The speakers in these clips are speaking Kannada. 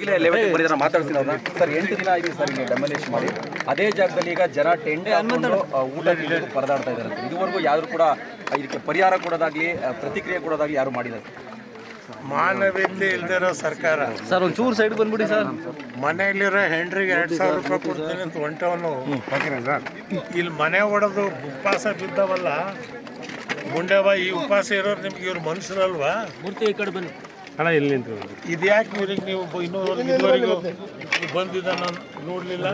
ಇಲ್ಲೇ ಮಾತಾಡ್ತೀನಿ ಅವ್ರನ್ನ. ಸರ್ 8 ದಿನ ಆಗಿದೆ ಸರ್ ಇಲ್ಲಿ ಡೆಮೊಲಿಷ್ ಮಾಡಿ. ಅದೇ ಜಾಗದಲ್ಲಿ ಈಗ ಜನ ಟೆಂಟ್ ಹಾಕೊಂಡು ಊಟ ತಿಂದು ಪರದಾಡ್ತಾ ಇದ್ದಾರೆ. ಇದುವರೆಗೂ ಯಾರು ಕೂಡ ಇದಕ್ಕೆ ಪರಿಹಾರ ಕೊಡೋದಾಗ್ಲಿ ಪ್ರತಿಕ್ರಿಯೆ ಕೊಡೋದಾಗ್ಲಿ ಯಾರು ಮಾಡಿದ್ದಾರೆ. ಮಾನವೀಯತೆ ಇಲ್ದಿರೋ ಸರ್ಕಾರ. ಸರ್ ಒಂಚೂರು ಸೈಡ್ ಬಂದ್ಬಿಡಿ ಸರ್. ಮನೆಯಲ್ಲಿರೋ ಹೆಂಡ್ರಿಗೆ 2,000 ರೂಪಾಯಿ ಕೊಡ್ತೀನಿ ಅಂತ ಹೊಂಟವನು ಇಲ್ಲಿ ಮನೆ ಹೊಡೆದು ಉಪವಾಸ ಬಿದ್ದವಲ್ಲ ಮುಂಡೆವ. ಈ ಉಪವಾಸ ಇರೋರು ನಿಮ್ಗೆ ಇವ್ರು ಮನುಷ್ಯರಲ್ವಾ? ಮೂರ್ತಿ ಈ ಕಡೆ ಬನ್ನಿ ಅಣ್ಣ. ಇಲ್ಲಿ ಇದ್ಯಾಕೆ ಇವ್ರಿಗೆ ನೀವು ಇದುವರೆಗೂ ಬಂದಿದ್ದಾನ ನೋಡಲಿಲ್ಲ?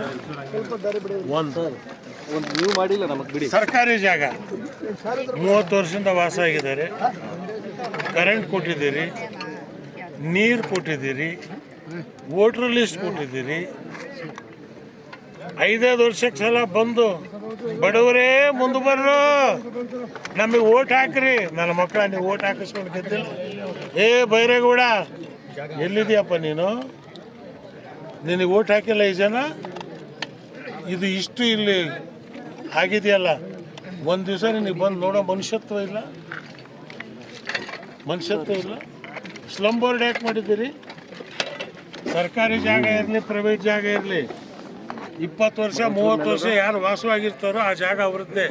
ಒಂದು ನೀವು ಮಾಡಿಲ್ಲ ನಮಗೆ ಬಿಡಿ. ಸರ್ಕಾರಿ ಜಾಗ 30 ವರ್ಷದಿಂದ ವಾಸ ಆಗಿದ್ದಾರೆ. ಕರೆಂಟ್ ಕೊಟ್ಟಿದ್ದೀರಿ, ನೀರು ಕೊಟ್ಟಿದ್ದೀರಿ, ವೋಟರ್ ಲಿಸ್ಟ್ ಕೊಟ್ಟಿದ್ದೀರಿ. 5 ವರ್ಷಕ್ಕೆ ಸಲ ಬಂದು ಬಡವರೇ ಮುಂದೆ ಬರ್ರು, ನಮಗೆ ಓಟ್ ಹಾಕ್ರಿ. ನನ್ನ ಮಕ್ಕಳ ನೀವು ಓಟ್ ಹಾಕಿಸ್ಕೊಂಡು ಗೆದ್ದಿಲ್ಲ. ಏ ಬೈರೇಗೌಡ, ಎಲ್ಲಿದೆಯಪ್ಪ ನೀನು? ನಿನಗೆ ಓಟ್ ಹಾಕಿಲ್ಲ ಈ ಜನ. ಇದು ಇಷ್ಟು ಇಲ್ಲಿ ಆಗಿದೆಯಲ್ಲ, ಒಂದು ದಿವಸ ನಿನಗೆ ಬಂದು ನೋಡೋ ಮನುಷ್ಯತ್ವ ಇಲ್ಲ. ಸ್ಲಮ್ ಬೋರ್ಡ್ ಯಾಕೆ ಮಾಡಿದ್ದೀರಿ? ಸರ್ಕಾರಿ ಜಾಗ ಇರಲಿ, ಪ್ರೈವೇಟ್ ಜಾಗ ಇರಲಿ, 20 ವರ್ಷ 30 ವರ್ಷ ಯಾರು ವಾಸವಾಗಿರ್ತಾರೋ ಆ ಜಾಗ ಅವರದ್ದೇ.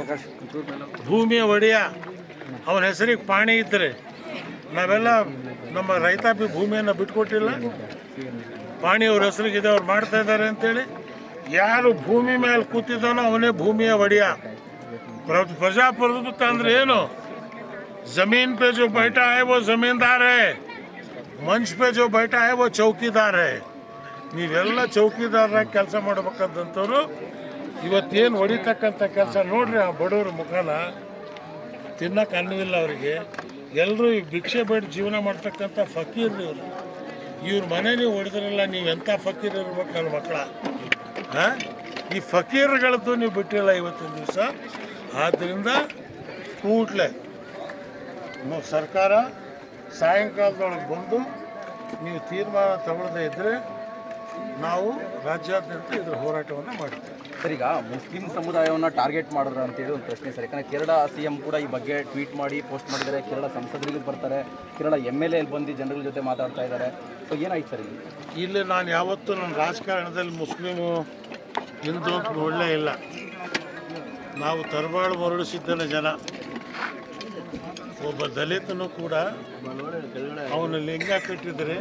ಭೂಮಿಯ ಒಡೆಯ ಅವನ ಹೆಸರಿಗೆ ಪಾಣಿ ಇದ್ದರೆ ನಾವೆಲ್ಲ ನಮ್ಮ ರೈತಾಪಿ ಭೂಮಿಯನ್ನು ಬಿಟ್ಕೊಟ್ಟಿಲ್ಲ. ಪಾಣಿ ಅವ್ರ ಹೆಸರಿಗಿದೆ, ಅವ್ರು ಮಾಡ್ತಾ ಇದ್ದಾರೆ ಅಂತೇಳಿ. ಯಾರು ಭೂಮಿ ಮೇಲೆ ಕೂತಿದ್ದಾನೋ ಅವನೇ ಭೂಮಿಯ ಒಡೆಯ. ಪ್ರಜಾಪ್ರಭುತ್ವ ಅಂದ್ರೆ ಏನು? जमीन पे जो बैठा है वो जमींदार है, मंच पे जो बैठा है वो चौकीदार है. ನೀವೆಲ್ಲ ಚೌಕಿದಾರರಾಗಿ ಕೆಲಸ ಮಾಡಬೇಕಾದಂಥವ್ರು ಇವತ್ತೇನು ಹೊಡಿತಕ್ಕಂಥ ಕೆಲಸ ನೋಡ್ರಿ. ಆ ಬಡವ್ರ ಮುಖಾನ ತಿನ್ನಕ್ಕೆ ಅನ್ನವಿಲ್ಲ ಅವರಿಗೆ. ಎಲ್ಲರೂ ಭಿಕ್ಷೆ ಬೇಡ ಜೀವನ ಮಾಡ್ತಕ್ಕಂಥ ಫಕೀರ್ರಿ ಇವರು. ಇವ್ರ ಮನೆ ನೀವು ಹೊಡೆದ್ರಲ್ಲ, ನೀವು ಎಂಥ ಫಕೀರ್ ಇರ್ಬೇಕು ನನ್ನ ಮಕ್ಕಳ. ಈ ಫಕೀರ್ಗಳದ್ದು ನೀವು ಬಿಟ್ಟಿಲ್ಲ ಇವತ್ತಿನ ದಿವಸ. ಆದ್ದರಿಂದ ಕೂಡಲೇ ಸರ್ಕಾರ ಸಾಯಂಕಾಲದೊಳಗೆ ಬಂದು ನೀವು ತೀರ್ಮಾನ ತಗೊಳ್ಳದೇ ಇದ್ದರೆ ನಾವು ರಾಜ್ಯಾದ್ಯಂತ ಇದರ ಹೋರಾಟವನ್ನು ಮಾಡ್ತೇವೆ. ಸರ್, ಈಗ ಮುಸ್ಲಿಂ ಸಮುದಾಯವನ್ನು ಟಾರ್ಗೆಟ್ ಮಾಡಿದ್ರು ಅಂತೇಳಿ ಒಂದು ಪ್ರಶ್ನೆ ಸರ್. ಯಾಕಂದರೆ ಕೇರಳ CM ಕೂಡ ಈ ಬಗ್ಗೆ ಟ್ವೀಟ್ ಮಾಡಿ ಪೋಸ್ಟ್ ಮಾಡಿದ್ದಾರೆ. ಕೇರಳ ಸಂಸದರಿಗೂ ಬರ್ತಾರೆ, ಕೇರಳ MLA ಬಂದು ಜನಗಳ ಜೊತೆ ಮಾತಾಡ್ತಾ ಇದ್ದಾರೆ. ಸೊ ಏನಾಯ್ತು ಸರ್ ಇಲ್ಲಿ ನಾನು ಯಾವತ್ತೂ ನನ್ನ ರಾಜಕಾರಣದಲ್ಲಿ ಮುಸ್ಲಿಮು ಹಿಂದೂ ಅಂತ ನೋಡಲೇ ಇಲ್ಲ. ನಾವು ತರಬಾಳು ಮರಳಿಸಿದ್ದನ ಜನ. ಒಬ್ಬ ದಲಿತನು ಕೂಡ ಅವನ ಲಿಂಗ ಕಟ್ಟಿದರೆ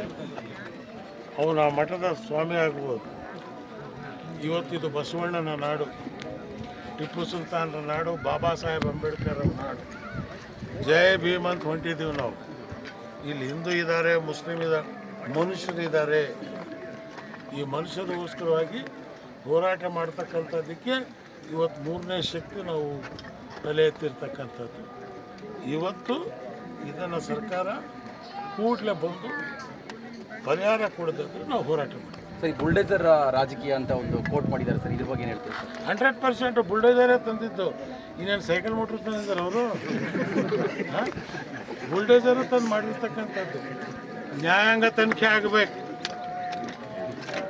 ಅವನ ಮಠದ ಸ್ವಾಮಿ ಆಗ್ಬೋದು. ಇವತ್ತಿದು ಬಸವಣ್ಣನ ನಾಡು, ಟಿಪ್ಪು ಸುಲ್ತಾನರ ನಾಡು, ಬಾಬಾ ಸಾಹೇಬ್ ಅಂಬೇಡ್ಕರ್ ಅವ್ರ ನಾಡು. ಜೈ ಭೀಮ್ ಅಂತ ಹೊಂಟಿದ್ದೀವಿ ನಾವು. ಇಲ್ಲಿ ಹಿಂದೂ ಇದ್ದಾರೆ, ಮುಸ್ಲಿಂ ಇದ್ದಾರೆ, ಮನುಷ್ಯರಿದ್ದಾರೆ. ಈ ಮನುಷ್ಯರಿಗೋಸ್ಕರವಾಗಿ ಹೋರಾಟ ಮಾಡ್ತಕ್ಕಂಥದ್ದಕ್ಕೆ ಇವತ್ತು 3ನೇ ಶಕ್ತಿ ನಾವು ತಲೆ ಎತ್ತಿರ್ತಕ್ಕಂಥದ್ದು. ಇವತ್ತು ಇದನ್ನು ಸರ್ಕಾರ ಕೂಡಲೇ ಬಂದು ಪರಿಹಾರ ಕೊಡದಿದ್ರೆ ನಾವು ಹೋರಾಟ ಮಾಡ್ತೀವಿ. ಸರ್, ಬುಲ್ಡೇಜರ್ ರಾಜಕೀಯ ಅಂತ ಒಂದು ಕೋಟ್ ಮಾಡಿದ್ದಾರೆ ಸರ್, ಇದ್ರ ಬಗ್ಗೆ ಏನು ಹೇಳ್ತೀವಿ ಸರ್? 100% ಬುಲ್ಡೇಜರೇ ತಂದಿದ್ದು. ಇನ್ನೇನು ಸೈಕಲ್ ಮೋಟ್ರ್ ತಂದಿದ್ದಾರೆ ಅವರು? ಬುಲ್ಡೇಜರು ತಂದು ಮಾಡಿರ್ತಕ್ಕಂಥದ್ದು. ನ್ಯಾಯಾಂಗ ತನಿಖೆ ಆಗಬೇಕು.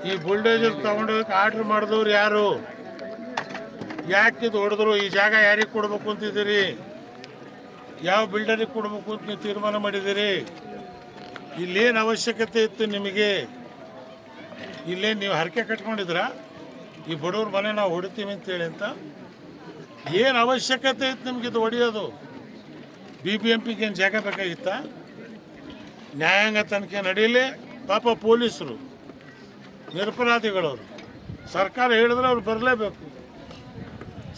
ಈ ಬುಲ್ಡೇಜರ್ ತೊಗೊಂಡೋಗಕ್ಕೆ ಆರ್ಡ್ರ್ ಮಾಡಿದವ್ರು ಯಾರು? ಯಾಕಿದು ಹೊಡೆದ್ರು? ಈ ಜಾಗ ಯಾರಿಗೆ ಕೊಡಬೇಕು ಅಂತಿದ್ದೀರಿ? ಯಾವ ಬಿಲ್ಡರಿಗೆ ಕೊಡಬೇಕು ಅಂತ ನೀವು ತೀರ್ಮಾನ ಮಾಡಿದ್ದೀರಿ? ಇಲ್ಲೇನು ಅವಶ್ಯಕತೆ ಇತ್ತು ನಿಮಗೆ? ಇಲ್ಲೇ ನೀವು ಹರಕೆ ಕಟ್ಕೊಂಡಿದ್ರ ಈ ಬಡವ್ರ ಮನೆ ನಾವು ಹೊಡಿತೀವಿ ಅಂತೇಳಿ ಅಂತ? ಏನು ಅವಶ್ಯಕತೆ ಇತ್ತು ನಿಮ್ಗೆ ಇದು ಹೊಡೆಯೋದು? BBMPಗೆ ಏನು ಜಾಗ ಬೇಕಾಗಿತ್ತ? ನ್ಯಾಯಾಂಗ ತನಿಖೆ ನಡೀಲಿ. ಪಾಪ ಪೊಲೀಸರು ನಿರಪರಾಧಿಗಳವರು. ಸರ್ಕಾರ ಹೇಳಿದ್ರೆ ಅವ್ರು ಬರಲೇಬೇಕು.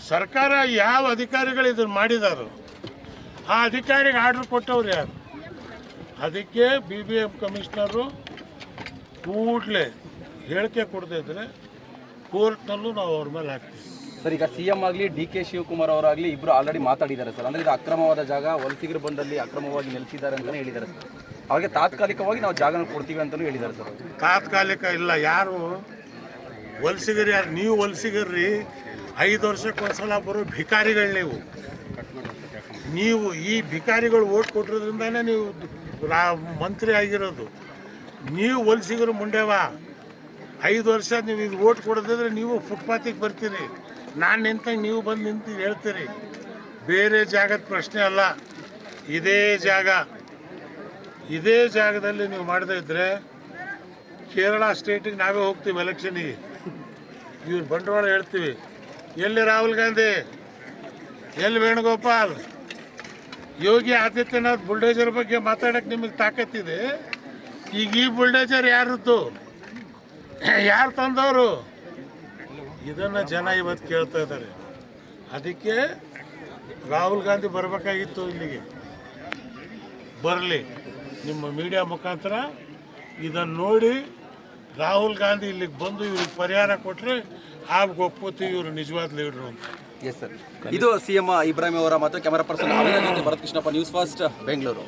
ಸರ್ಕಾರ ಯಾವ ಅಧಿಕಾರಿಗಳು ಇದನ್ನು ಮಾಡಿದಾರೋ ಆ ಅಧಿಕಾರಿಗೆ ಆರ್ಡ್ರ್ ಕೊಟ್ಟವ್ರು ಯಾರು? ಅದಕ್ಕೆ BBM ಕಮಿಷನರು ಕೂಡಲೇ ಹೇಳಿಕೆ ಕೊಡದೇ ಇದ್ದರೆ ಕೋರ್ಟ್ನಲ್ಲೂ ನಾವು ಅವ್ರ ಮೇಲೆ ಹಾಕ್ತೀವಿ. ಸರ್, ಈಗ CM ಆಗಲಿ DK ಶಿವಕುಮಾರ್ ಅವರಾಗಲಿ ಇಬ್ಬರು ಆಲ್ರೆಡಿ ಮಾತಾಡಿದ್ದಾರೆ ಸರ್. ಅಂದರೆ ಇದು ಅಕ್ರಮವಾದ ಜಾಗ, ವಲಸಿಗರು ಬಂದಲ್ಲಿ ಅಕ್ರಮವಾಗಿ ನೆಲೆಸಿದ್ದಾರೆ ಅಂತಲೇ ಹೇಳಿದ್ದಾರೆ ಸರ್. ಅವಾಗೆ ತಾತ್ಕಾಲಿಕವಾಗಿ ನಾವು ಜಾಗನ ಕೊಡ್ತೀವಿ ಅಂತಲೂ ಹೇಳಿದ್ದಾರೆ ಸರ್. ತಾತ್ಕಾಲಿಕ ಇಲ್ಲ. ಯಾರು ವಲಸಿಗರು? ಯಾರು ನೀವು ವಲಸಿಗರ್ರಿ? 5 ವರ್ಷಕ್ಕೊಂದ್ಸಲ ಬರೋ ಭಿಕಾರಿಗಳು ನೀವು. ಈ ಭಿಕಾರಿಗಳು ಓಟ್ ಕೊಟ್ಟಿರೋದ್ರಿಂದಾನೇ ನೀವು ಮಂತ್ರಿ ಆಗಿರೋದು. ನೀವು ವಲಸಿಗರು ಮುಂಡೆವ. 5 ವರ್ಷ ನೀವು ಇದು ಓಟ್ ಕೊಡೋದಿದ್ರೆ ನೀವು ಫುಟ್ಪಾತಿಗೆ ಬರ್ತೀರಿ. ನಾನು ನಿಂತಾಗ ನೀವು ಬಂದು ನಿಂತು ಹೇಳ್ತೀರಿ. ಬೇರೆ ಜಾಗದ ಪ್ರಶ್ನೆ ಅಲ್ಲ. ಇದೇ ಜಾಗದಲ್ಲಿ ನೀವು ಮಾಡದೇ ಇದ್ದರೆ ಕೇರಳ ಸ್ಟೇಟಿಗೆ ನಾವೇ ಹೋಗ್ತೀವಿ ಎಲೆಕ್ಷನಿಗೆ, ಇವ್ರು ಬಂಡವಾಳ ಹೇಳ್ತೀವಿ. ಎಲ್ಲಿ ರಾಹುಲ್ ಗಾಂಧಿ, ಎಲ್ಲಿ ವೇಣುಗೋಪಾಲ್, ಯೋಗಿ ಆದಿತ್ಯನಾಥ್ ಬುಲ್ಡೇಜರ್ ಬಗ್ಗೆ ಮಾತಾಡೋಕ್ಕೆ ನಿಮಗೆ ತಾಕತ್ತಿದೆ. ಈಗ ಈ ಬುಲ್ಡೇಜರ್ ಯಾರದ್ದು, ಯಾರು ತಂದವರು, ಇದನ್ನು ಜನ ಇವತ್ತು ಕೇಳ್ತಾ ಇದ್ದಾರೆ. ಅದಕ್ಕೆ ರಾಹುಲ್ ಗಾಂಧಿ ಬರಬೇಕಾಗಿತ್ತು ಇಲ್ಲಿಗೆ. ಬರಲಿ, ನಿಮ್ಮ ಮೀಡಿಯಾ ಮುಖಾಂತರ ಇದನ್ನು ನೋಡಿ ರಾಹುಲ್ ಗಾಂಧಿ ಇಲ್ಲಿಗೆ ಬಂದು ಇವ್ರಿಗೆ ಪರಿಹಾರ ಕೊಟ್ಟರೆ ಆಗ ಒಪ್ಪುತ್ತೀವಿ ಇವರು ನಿಜವಾದ ಲೀಡ್ರು ಅಂತ. ಎಸ್ ಸರ್, ಇದು CM ಇಬ್ರಾಹಿಂ ಅವರ ಮತ್ತು ಕ್ಯಾಮರಾ ಪರ್ಸನ್ ಅವಿನಾಶ್ ಜೊತೆ ಭರತ್ ಕೃಷ್ಣಪ್ಪ, ನ್ಯೂಸ್ ಫಸ್ಟ್, ಬೆಂಗಳೂರು.